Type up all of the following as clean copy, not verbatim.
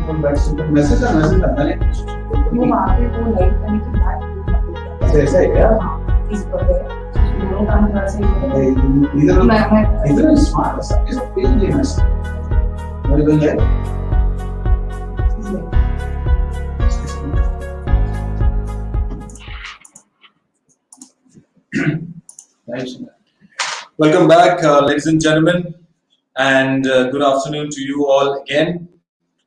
Message करना है वो वहाँ पे वो लाइव करने के बाद ऐसा है क्या इस पर दोनों काम थोड़ा सा इधर स्मार्ट है इस पेज लेना मेरे को है Welcome back, ladies and gentlemen, and good afternoon to you all again.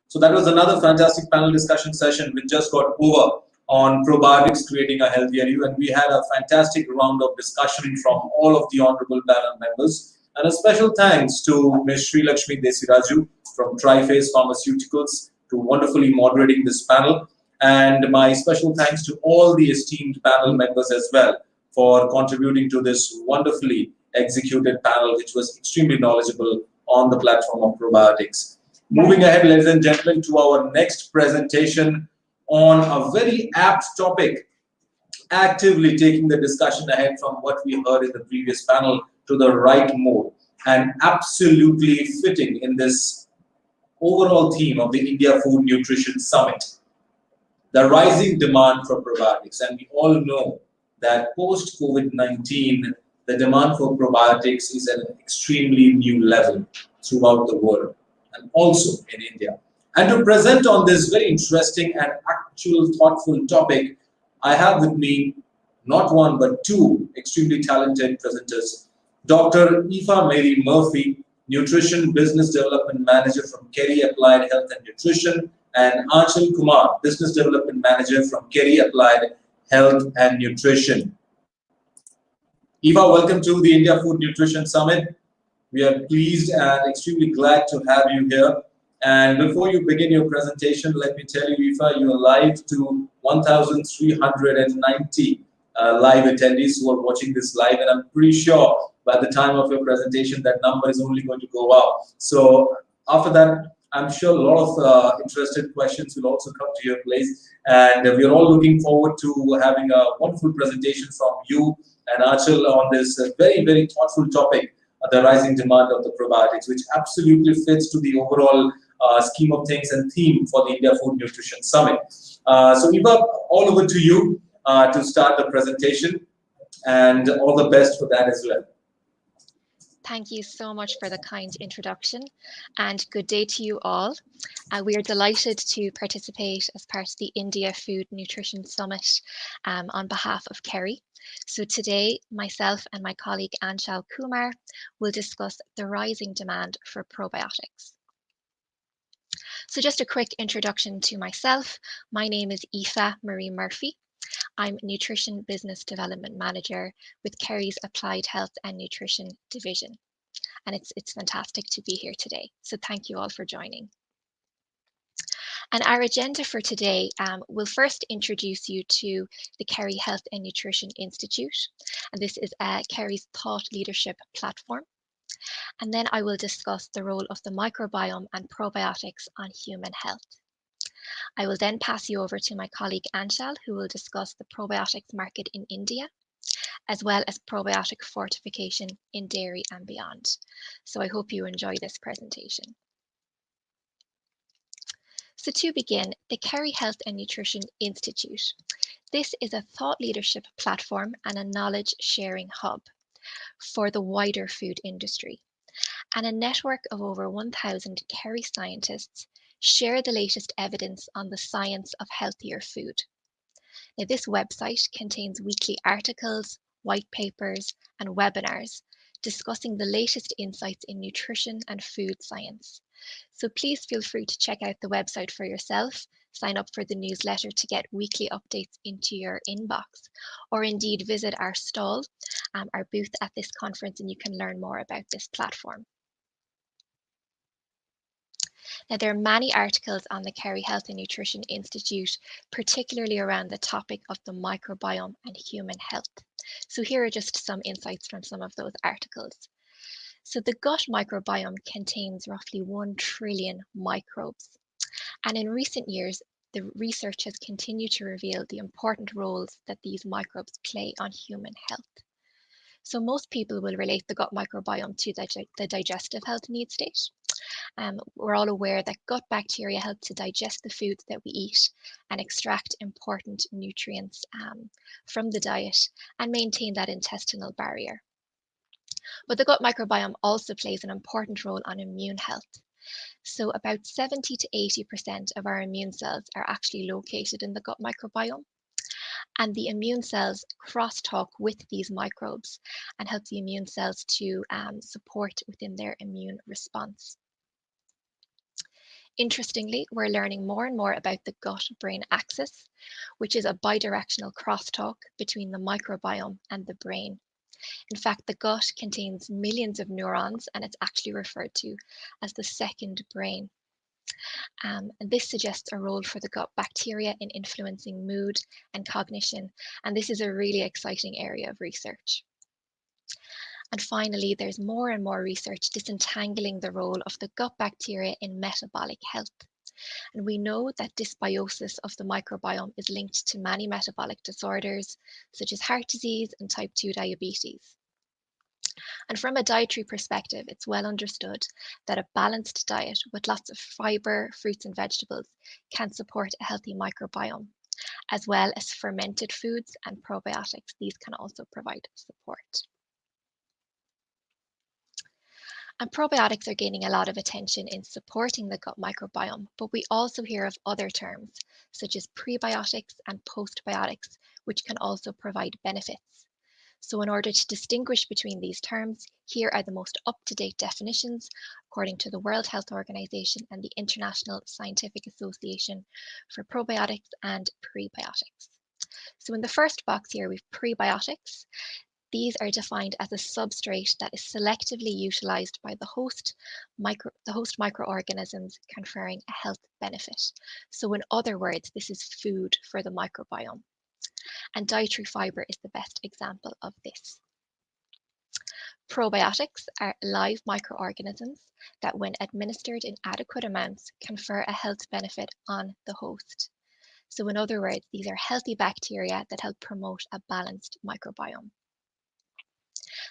So that was another fantastic panel discussion session which just got over on probiotics creating a healthier you, and we had a fantastic round of discussion from all of the honorable panel members. And a special thanks to Ms. Sri Lakshmi Desiraju from Triphase Pharmaceuticals to wonderfully moderating this panel. And my special thanks to all the esteemed panel members as well for contributing to this wonderfully executed panel, which was extremely knowledgeable on the platform of probiotics. Moving ahead, ladies and gentlemen, to our next presentation on a very apt topic, actively taking the discussion ahead from what we heard in the previous panel to the right mode, and absolutely fitting in this overall theme of the India Food Nutrition Summit, the rising demand for probiotics. And we all know that post-COVID-19, the demand for probiotics is at an extremely new level throughout the world and also in India. And to present on this very interesting and actual thoughtful topic, I have with me not one but two extremely talented presenters. Dr. Aoife Mary Murphy, Nutrition Business Development Manager from Kerry Applied Health and Nutrition, and Aanchal Kumar, Business Development Manager from Kerry Applied Health and Nutrition. Aoife, welcome to the India Food Nutrition Summit. We are pleased and extremely glad to have you here. And before you begin your presentation, let me tell you, Aoife, you are live to 1,390 live attendees who are watching this live. And I'm pretty sure by the time of your presentation, that number is only going to go up. So after that, I'm sure a lot of interested questions will also come to your place. And we are all looking forward to having a wonderful presentation from you and Aanchal on this very, very thoughtful topic, the rising demand of the probiotics, which absolutely fits to the overall scheme of things and theme for the India Food Nutrition Summit. So Aoife, all over to you to start the presentation, and all the best for that as well. Thank you so much for the kind introduction, and good day to you all. We are delighted to participate as part of the India Food Nutrition Summit on behalf of Kerry. So today, myself and my colleague Aanchal Kumar will discuss the rising demand for probiotics. So just a quick introduction to myself. My name is Aoife Marie Murphy. I'm Nutrition Business Development Manager with Kerry's Applied Health and Nutrition Division. And it's fantastic to be here today. So thank you all for joining. And our agenda for today will first introduce you to the Kerry Health and Nutrition Institute. And this is Kerry's thought leadership platform. And then I will discuss the role of the microbiome and probiotics on human health. I will then pass you over to my colleague Aanchal, who will discuss the probiotics market in India, as well as probiotic fortification in dairy and beyond. So I hope you enjoy this presentation. So to begin, the Kerry Health and Nutrition Institute. This is a thought leadership platform and a knowledge sharing hub for the wider food industry, and a network of over 1,000 Kerry scientists share the latest evidence on the science of healthier food. Now, this website contains weekly articles, white papers, and webinars discussing the latest insights in nutrition and food science. So please feel free to check out the website for yourself, sign up for the newsletter to get weekly updates into your inbox, or indeed visit our stall, our booth at this conference, and you can learn more about this platform. Now, there are many articles on the Kerry Health and Nutrition Institute, particularly around the topic of the microbiome and human health. So here are just some insights from some of those articles. So the gut microbiome contains roughly 1 trillion microbes. And in recent years, the research has continued to reveal the important roles that these microbes play on human health. So most people will relate the gut microbiome to the digestive health need state, We're all aware that gut bacteria help to digest the foods that we eat and extract important nutrients from the diet and maintain that intestinal barrier. But the gut microbiome also plays an important role on immune health. So about 70 to 80% of our immune cells are actually located in the gut microbiome. And the immune cells crosstalk with these microbes and help the immune cells to support within their immune response. Interestingly, we're learning more and more about the gut-brain axis, which is a bidirectional crosstalk between the microbiome and the brain. In fact, the gut contains millions of neurons, and it's actually referred to as the second brain. And this suggests a role for the gut bacteria in influencing mood and cognition, and this is a really exciting area of research. And finally, there's more and more research disentangling the role of the gut bacteria in metabolic health. And we know that dysbiosis of the microbiome is linked to many metabolic disorders, such as heart disease and type 2 diabetes. And from a dietary perspective, it's well understood that a balanced diet with lots of fiber, fruits and vegetables can support a healthy microbiome, as well as fermented foods and probiotics. These can also provide support. And probiotics are gaining a lot of attention in supporting the gut microbiome, but we also hear of other terms, such as prebiotics and postbiotics, which can also provide benefits. So in order to distinguish between these terms, here are the most up-to-date definitions according to the World Health Organization and the International Scientific Association for Probiotics and Prebiotics. So in the first box here, we've prebiotics. These are defined as a substrate that is selectively utilized by the host microorganisms, conferring a health benefit. So in other words, this is food for the microbiome. And dietary fiber is the best example of this. Probiotics are live microorganisms that, when administered in adequate amounts, confer a health benefit on the host. So in other words, these are healthy bacteria that help promote a balanced microbiome.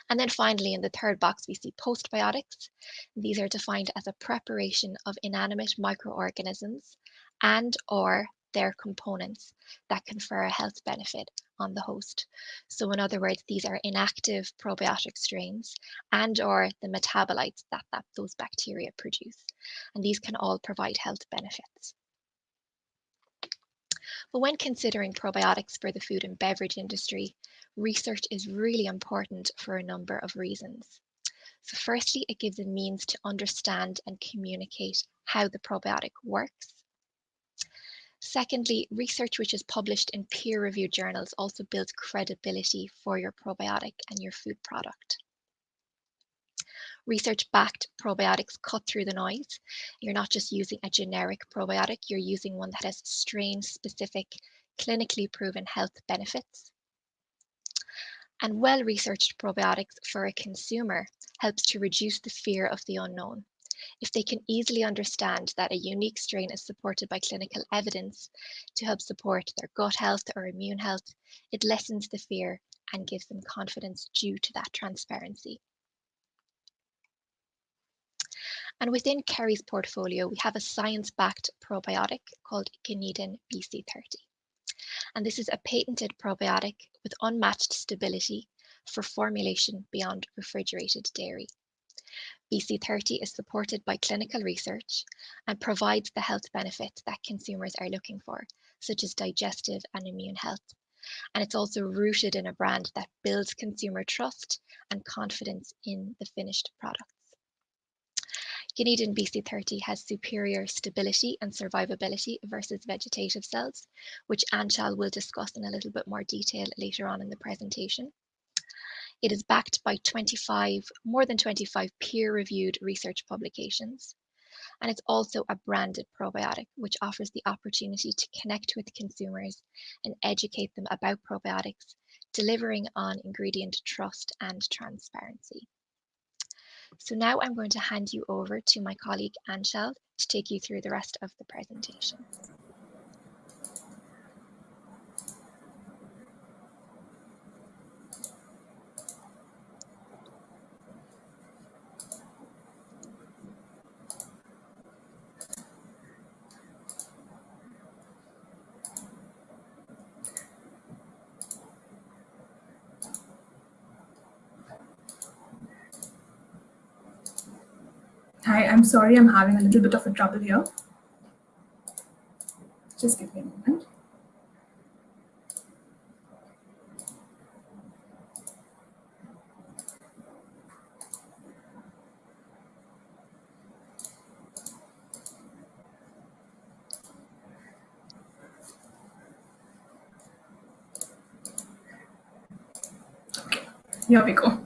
And then finally, in the third box, we see postbiotics. These are defined as a preparation of inanimate microorganisms and or their components that confer a health benefit on the host. So in other words, these are inactive probiotic strains and or the metabolites that those bacteria produce. And these can all provide health benefits. But when considering probiotics for the food and beverage industry, research is really important for a number of reasons. So firstly, it gives a means to understand and communicate how the probiotic works. Secondly, research which is published in peer-reviewed journals also builds credibility for your probiotic and your food product. Research-backed probiotics cut through the noise. You're not just using a generic probiotic, you're using one that has strain-specific, clinically proven health benefits. And well-researched probiotics for a consumer helps to reduce the fear of the unknown. If they can easily understand that a unique strain is supported by clinical evidence to help support their gut health or immune health, it lessens the fear and gives them confidence due to that transparency. And within Kerry's portfolio, we have a science-backed probiotic called Gunidin BC30. And this is a patented probiotic with unmatched stability for formulation beyond refrigerated dairy. BC30 is supported by clinical research and provides the health benefits that consumers are looking for, such as digestive and immune health. And it's also rooted in a brand that builds consumer trust and confidence in the finished products. Gunidin BC30 has superior stability and survivability versus vegetative cells, which Aanchal will discuss in a little bit more detail later on in the presentation. It is backed by more than 25 peer-reviewed research publications. And it's also a branded probiotic, which offers the opportunity to connect with consumers and educate them about probiotics, delivering on ingredient trust and transparency. So now I'm going to hand you over to my colleague Aanchal to take you through the rest of the presentation. Hi, I'm sorry I'm having a little bit of a trouble here. Just give me a moment. Okay, here we go.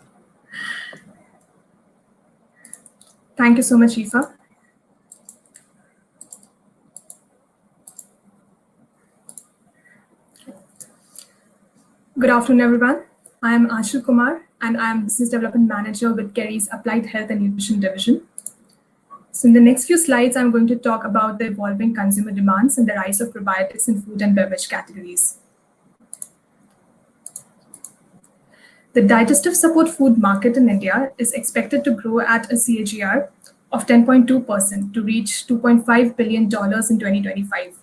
Thank you so much, Aoife. Good afternoon, everyone. I am Aanchal Kumar, and I am Business Development Manager with Kerry's Applied Health and Nutrition Division. So in the next few slides, I'm going to talk about the evolving consumer demands and the rise of probiotics in food and beverage categories. The digestive support food market in India is expected to grow at a CAGR of 10.2% to reach $2.5 billion in 2025.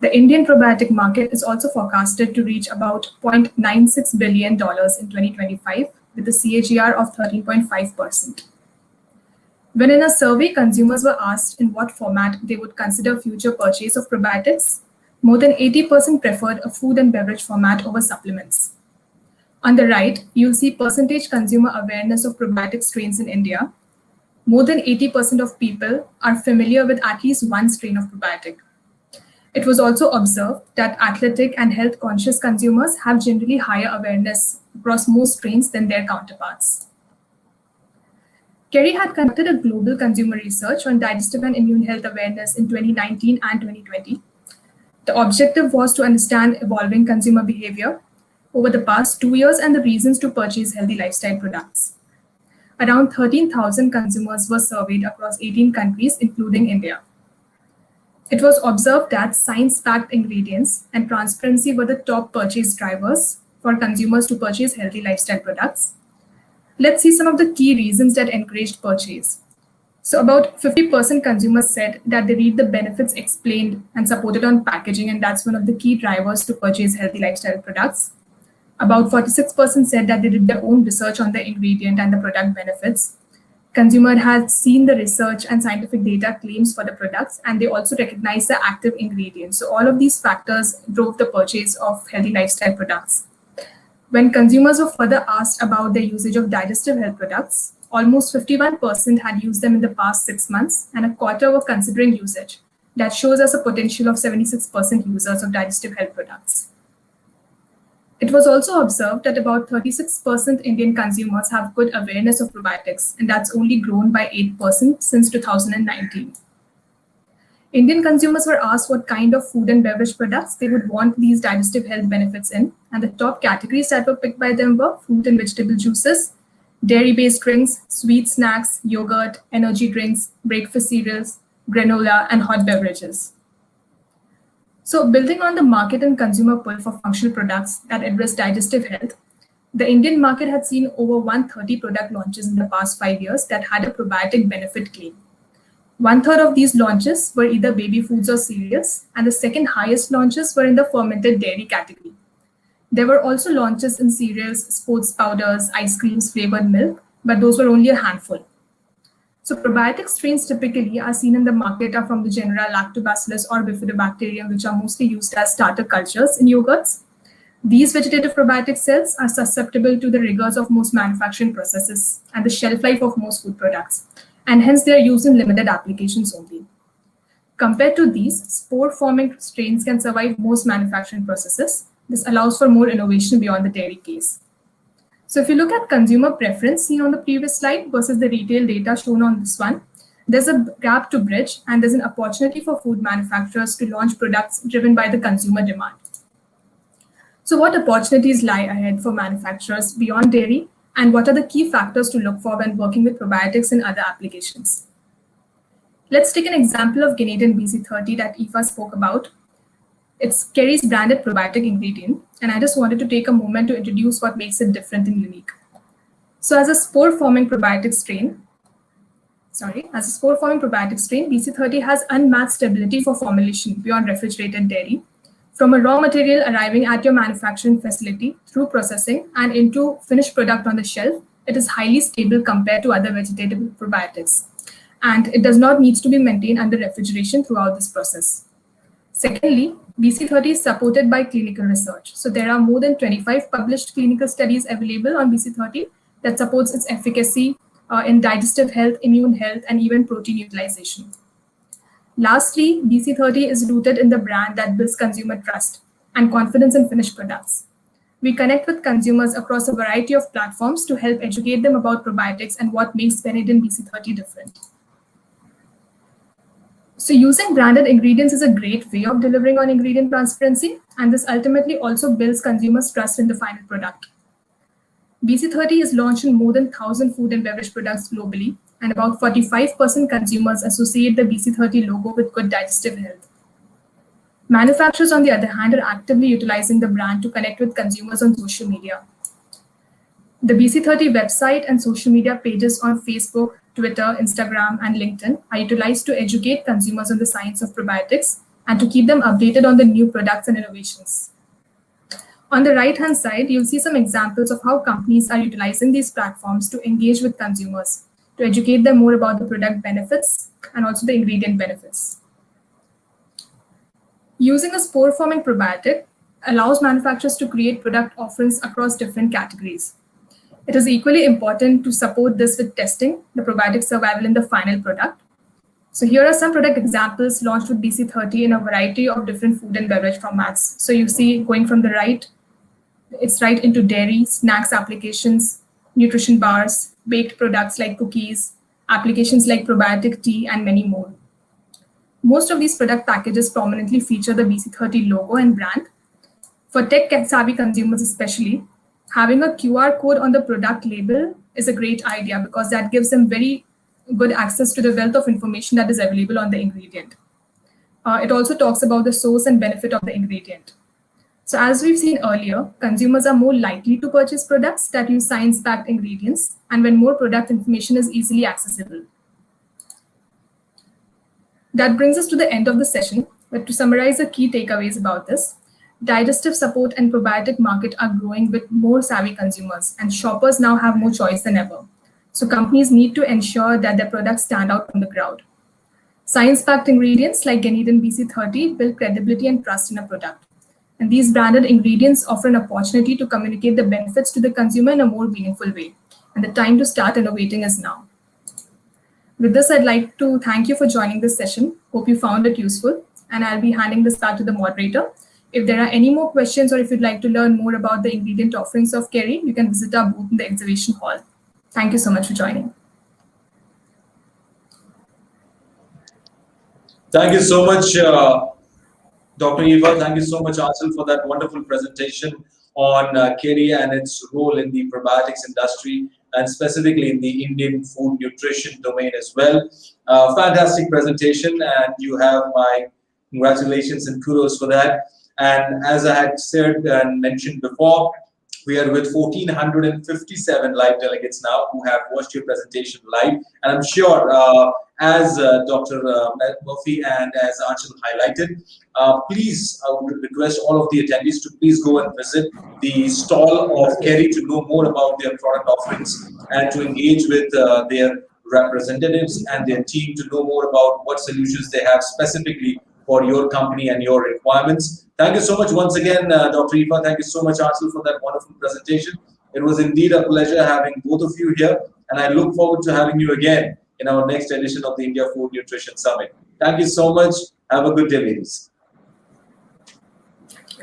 The Indian probiotic market is also forecasted to reach about $0.96 billion in 2025 with a CAGR of 13.5%. When in a survey, consumers were asked in what format they would consider future purchase of probiotics, more than 80% preferred a food and beverage format over supplements. On the right, you'll see percentage consumer awareness of probiotic strains in India. More than 80% of people are familiar with at least one strain of probiotic. It was also observed that athletic and health-conscious consumers have generally higher awareness across most strains than their counterparts. Kerry had conducted a global consumer research on digestive and immune health awareness in 2019 and 2020. The objective was to understand evolving consumer behavior over the past 2 years and the reasons to purchase healthy lifestyle products. Around 13,000 consumers were surveyed across 18 countries, including India. It was observed that science-backed ingredients and transparency were the top purchase drivers for consumers to purchase healthy lifestyle products. Let's see some of the key reasons that encouraged purchase. So about 50% consumers said that they read the benefits explained and supported on packaging, and that's one of the key drivers to purchase healthy lifestyle products. About 46% said that they did their own research on the ingredient and the product benefits. Consumer had seen the research and scientific data claims for the products, and they also recognize the active ingredients. So all of these factors drove the purchase of healthy lifestyle products. When consumers were further asked about their usage of digestive health products, almost 51% had used them in the past 6 months, and a quarter were considering usage. That shows us a potential of 76% users of digestive health products. It was also observed that about 36% Indian consumers have good awareness of probiotics, and that's only grown by 8% since 2019. Indian consumers were asked what kind of food and beverage products they would want these digestive health benefits in, and the top categories that were picked by them were fruit and vegetable juices, dairy-based drinks, sweet snacks, yogurt, energy drinks, breakfast cereals, granola, and hot beverages. So building on the market and consumer pull for functional products that address digestive health, the Indian market had seen over 130 product launches in the past 5 years that had a probiotic benefit claim. 1/3 of these launches were either baby foods or cereals, and the second highest launches were in the fermented dairy category. There were also launches in cereals, sports powders, ice creams, flavored milk, but those were only a handful. So probiotic strains typically are seen in the market are from the genera Lactobacillus or Bifidobacterium, which are mostly used as starter cultures in yogurts. These vegetative probiotic cells are susceptible to the rigors of most manufacturing processes and the shelf life of most food products, and hence they are used in limited applications only. Compared to these, spore-forming strains can survive most manufacturing processes. This allows for more innovation beyond the dairy case. So if you look at consumer preference seen on the previous slide versus the retail data shown on this one, there's a gap to bridge, and there's an opportunity for food manufacturers to launch products driven by the consumer demand. So what opportunities lie ahead for manufacturers beyond dairy, and what are the key factors to look for when working with probiotics in other applications? Let's take an example of Guinea BC30 that Aoife spoke about. It's Kerry's branded probiotic ingredient, and I just wanted to take a moment to introduce what makes it different and unique. So as a spore-forming probiotic strain, BC30 has unmatched stability for formulation beyond refrigerated dairy. From a raw material arriving at your manufacturing facility through processing and into finished product on the shelf, it is highly stable compared to other vegetative probiotics. and it does not need to be maintained under refrigeration throughout this process. Secondly, BC30 is supported by clinical research. So there are more than 25 published clinical studies available on BC30 that supports its efficacy in digestive health, immune health, and even protein utilization. Lastly, BC30 is rooted in the brand that builds consumer trust and confidence in finished products. We connect with consumers across a variety of platforms to help educate them about probiotics and what makes Benedict BC30 different. So using branded ingredients is a great way of delivering on ingredient transparency, and this ultimately also builds consumers' trust in the final product. BC30 is launched in more than 1,000 food and beverage products globally, and about 45% consumers associate the BC30 logo with good digestive health. Manufacturers, on the other hand, are actively utilizing the brand to connect with consumers on social media. The BC30 website and social media pages on Facebook, Twitter, Instagram, and LinkedIn are utilized to educate consumers on the science of probiotics and to keep them updated on the new products and innovations. On the right-hand side, you'll see some examples of how companies are utilizing these platforms to engage with consumers, to educate them more about the product benefits and also the ingredient benefits. Using a spore-forming probiotic allows manufacturers to create product offerings across different categories. It is equally important to support this with testing the probiotic survival in the final product. So here are some product examples launched with BC30 in a variety of different food and beverage formats. So you see going from the right, it's right into dairy, snacks applications, nutrition bars, baked products like cookies, applications like probiotic tea, and many more. Most of these product packages prominently feature the BC30 logo and brand. For tech-savvy consumers especially, having a QR code on the product label is a great idea because that gives them very good access to the wealth of information that is available on the ingredient. It also talks about the source and benefit of the ingredient. So as we've seen earlier, consumers are more likely to purchase products that use science-backed ingredients and when more product information is easily accessible. That brings us to the end of the session, but to summarize the key takeaways about this, digestive support and probiotic market are growing with more savvy consumers, and shoppers now have more choice than ever. So companies need to ensure that their products stand out from the crowd. Science-backed ingredients like Ganeden BC30 build credibility and trust in a product. And these branded ingredients offer an opportunity to communicate the benefits to the consumer in a more meaningful way. And the time to start innovating is now. With this, I'd like to thank you for joining this session. Hope you found it useful. And I'll be handing this back to the moderator. If there are any more questions or if you'd like to learn more about the ingredient offerings of Kerry, you can visit our booth in the exhibition hall. Thank you so much for joining. Thank you so much, Dr. Eva. Thank you so much, Aanchal, for that wonderful presentation on Kerry and its role in the probiotics industry and specifically in the Indian food nutrition domain as well. Fantastic presentation, and you have my congratulations and kudos for that. And as I had said and mentioned before, we are with 1,457 live delegates now who have watched your presentation live. And I'm sure, as Dr. Murphy and as Aanchal highlighted, please, I would request all of the attendees to please go and visit the stall of Kerry to know more about their product offerings and to engage with their representatives and their team to know more about what solutions they have specifically for your company and your requirements. Thank you so much once again, Dr. Eva. Thank you so much, Aanchal, for that wonderful presentation. It was indeed a pleasure having both of you here, and I look forward to having you again in our next edition of the India Food Nutrition Summit. Thank you so much. Have a good day, ladies.